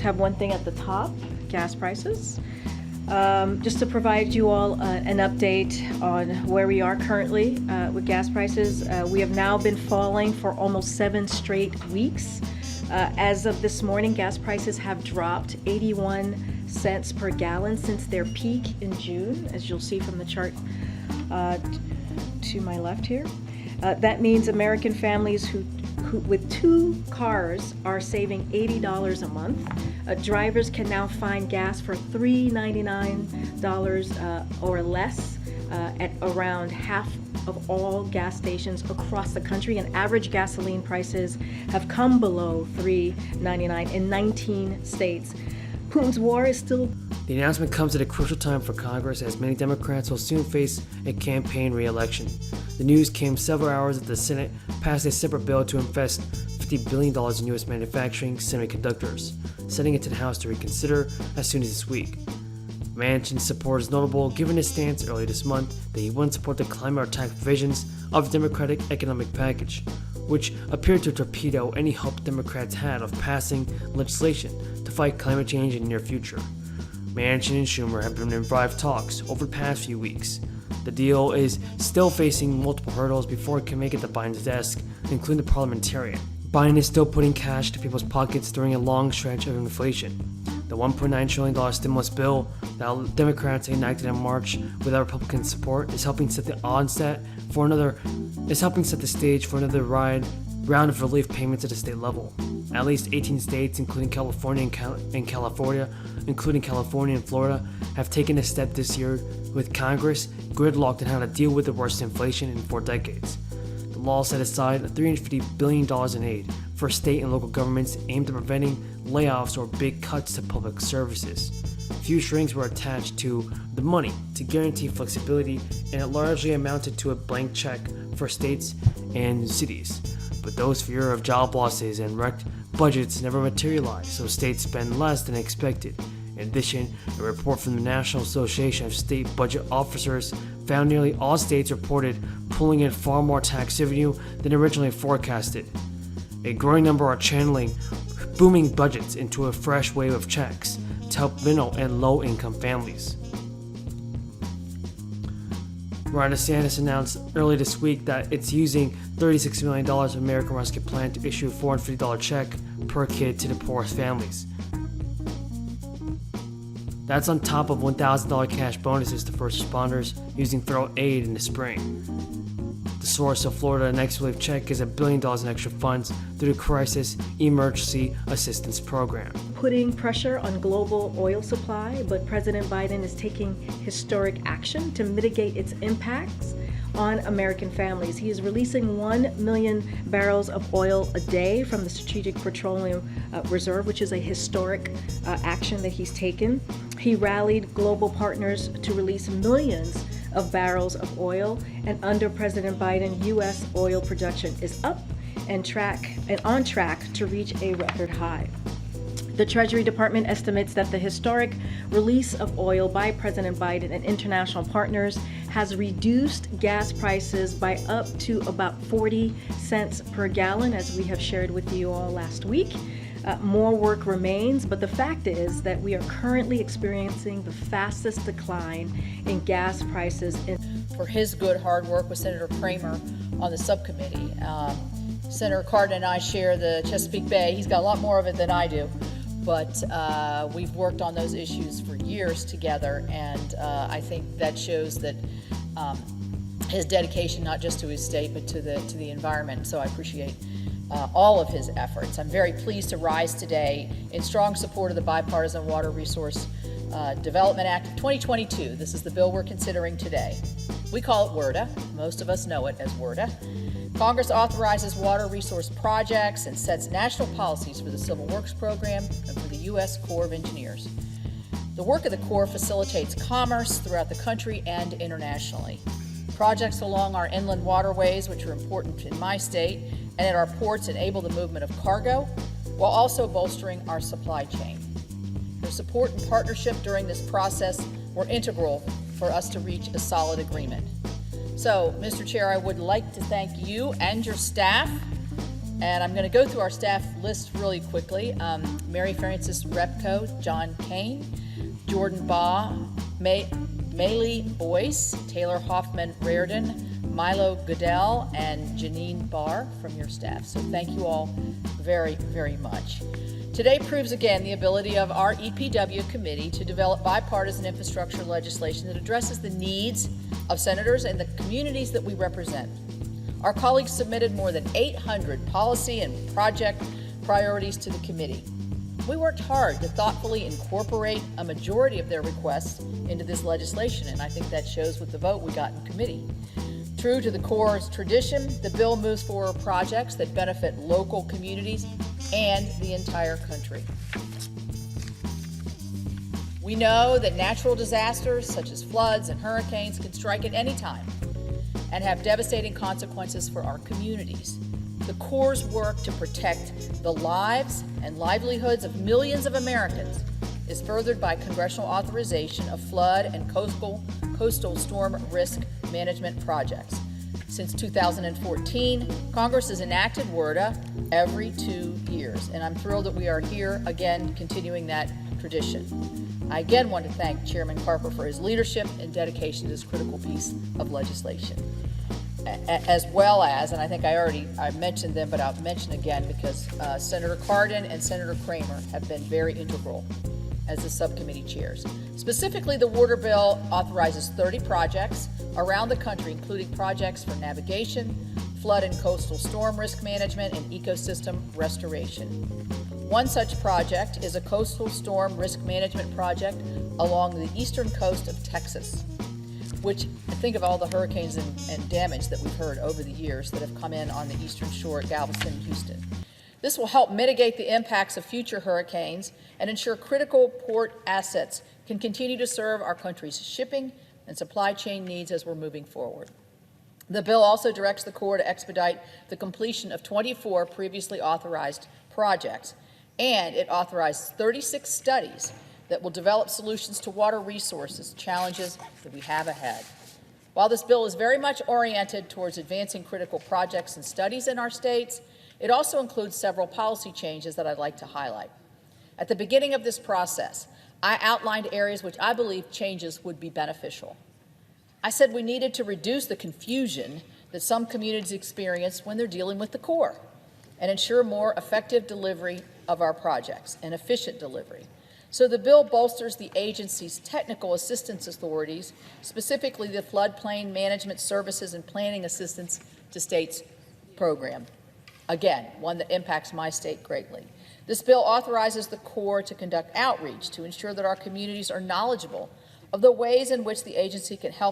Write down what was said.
have one thing at the top, gas prices. Just to provide you all an update on where we are currently with gas prices. We have now been falling for almost 7 straight weeks. As of this morning, gas prices have dropped 81 cents per gallon since their peak in June, as you'll see from the chart to my left here. That means American families who with 2 cars are saving $80 a month. Drivers can now find gas for $3.99 or less at around half of all gas stations across the country, and average gasoline prices have come below $3.99 in 19 states. Putin's war is still... The announcement comes at a crucial time for Congress, as many Democrats will soon face a campaign re-election. The news came several hours after the Senate passed a separate bill to invest $50 billion in U.S. manufacturing semiconductors, sending it to the House to reconsider as soon as this week. Manchin's support is notable given his stance earlier this month that he wouldn't support the climate or tax provisions of the Democratic economic package, which appeared to torpedo any hope Democrats had of passing legislation to fight climate change in the near future. Manchin and Schumer have been in revived talks over the past few weeks. The deal is still facing multiple hurdles before it can make it to Biden's desk, including the parliamentarian. Biden is still putting cash to people's pockets during a long stretch of inflation. The $1.9 trillion stimulus bill that Democrats enacted in March without Republican support is helping set the stage for another round of relief payments at the state level. At least 18 states, including California and Florida, have taken a step this year, with Congress gridlocked on how to deal with the worst inflation in 4 decades. The law set aside $350 billion in aid for state and local governments aimed at preventing layoffs or big cuts to public services. Few strings were attached to the money to guarantee flexibility, and it largely amounted to a blank check for states and cities. But those fear of job losses and wrecked budgets never materialized, so states spend less than expected. In addition, a report from the National Association of State Budget Officers found nearly all states reported pulling in far more tax revenue than originally forecasted. A growing number are channeling booming budgets into a fresh wave of checks to help middle and low-income families. Ron DeSantis announced earlier this week that it's using $36 million of American Rescue Plan to issue a $450 check per kid to the poorest families. That's on top of $1,000 cash bonuses to first responders using federal aid in the spring. The source of Florida's Next Relief check is $1 billion in extra funds through the Crisis Emergency Assistance Program. Putting pressure on global oil supply, but President Biden is taking historic action to mitigate its impacts on American families. He is releasing 1 million barrels of oil a day from the Strategic Petroleum Reserve, which is a historic action that he's taken. He rallied global partners to release millions of barrels of oil, and under President Biden, U.S. oil production is up and on track to reach a record high. The Treasury Department estimates that the historic release of oil by President Biden and international partners has reduced gas prices by up to about 40 cents per gallon, as we have shared with you all last week. More work remains, but the fact is that we are currently experiencing the fastest decline in gas prices. For his good hard work with Senator Kramer on the subcommittee. Senator Cardin and I share the Chesapeake Bay. He's got a lot more of it than I do, but we've worked on those issues for years together, and I think that shows that his dedication not just to his state but to the environment. So I appreciate all of his efforts. I'm very pleased to rise today in strong support of the Bipartisan Water Resource Development Act of 2022. This is the bill we're considering today. We call it WRDA. Most of us know it as WRDA. Congress authorizes water resource projects and sets national policies for the Civil Works Program and for the U.S. Corps of Engineers. The work of the Corps facilitates commerce throughout the country and internationally. Projects along our inland waterways, which are important in my state, and at our ports enable the movement of cargo, while also bolstering our supply chain. Their support and partnership during this process were integral for us to reach a solid agreement. So, Mr. Chair, I would like to thank you and your staff And I'm going to go through our staff list really quickly. Mary Frances Repko, John Kane, Jordan Baugh, Maylee Boyce, Taylor Hoffman Reardon, Milo Goodell, and Janine Barr from your staff. So thank you all very, very much. Today proves again the ability of our EPW committee to develop bipartisan infrastructure legislation that addresses the needs of senators and the communities that we represent. Our colleagues submitted more than 800 policy and project priorities to the committee. We worked hard to thoughtfully incorporate a majority of their requests into this legislation, and I think that shows with the vote we got in committee. True to the Corps' tradition, the bill moves forward projects that benefit local communities and the entire country. We know that natural disasters such as floods and hurricanes can strike at any time and have devastating consequences for our communities. The Corps' work to protect the lives and livelihoods of millions of Americans is furthered by congressional authorization of flood and coastal storm risk management projects. Since 2014, Congress has enacted WRDA every 2 years, and I'm thrilled that we are here again continuing that tradition. I again want to thank Chairman Carper for his leadership and dedication to this critical piece of legislation, as well as, and I think I mentioned them, but I'll mention again because Senator Cardin and Senator Kramer have been very integral as the subcommittee chairs. Specifically, the water bill authorizes 30 projects around the country, including projects for navigation, flood and coastal storm risk management, and ecosystem restoration. One such project is a coastal storm risk management project along the eastern coast of Texas, which, think of all the hurricanes and damage that we've heard over the years that have come in on the eastern shore at Galveston and Houston. This will help mitigate the impacts of future hurricanes and ensure critical port assets can continue to serve our country's shipping and supply chain needs as we're moving forward. The bill also directs the Corps to expedite the completion of 24 previously authorized projects, and it authorized 36 studies that will develop solutions to water resources challenges that we have ahead. While this bill is very much oriented towards advancing critical projects and studies in our states, it also includes several policy changes that I'd like to highlight. At the beginning of this process, I outlined areas which I believe changes would be beneficial. I said we needed to reduce the confusion that some communities experience when they're dealing with the Corps and ensure more effective delivery of our projects and efficient delivery. So the bill bolsters the agency's technical assistance authorities, specifically the Floodplain Management Services and Planning Assistance to States program. Again, one that impacts my state greatly. This bill authorizes the Corps to conduct outreach to ensure that our communities are knowledgeable of the ways in which the agency can help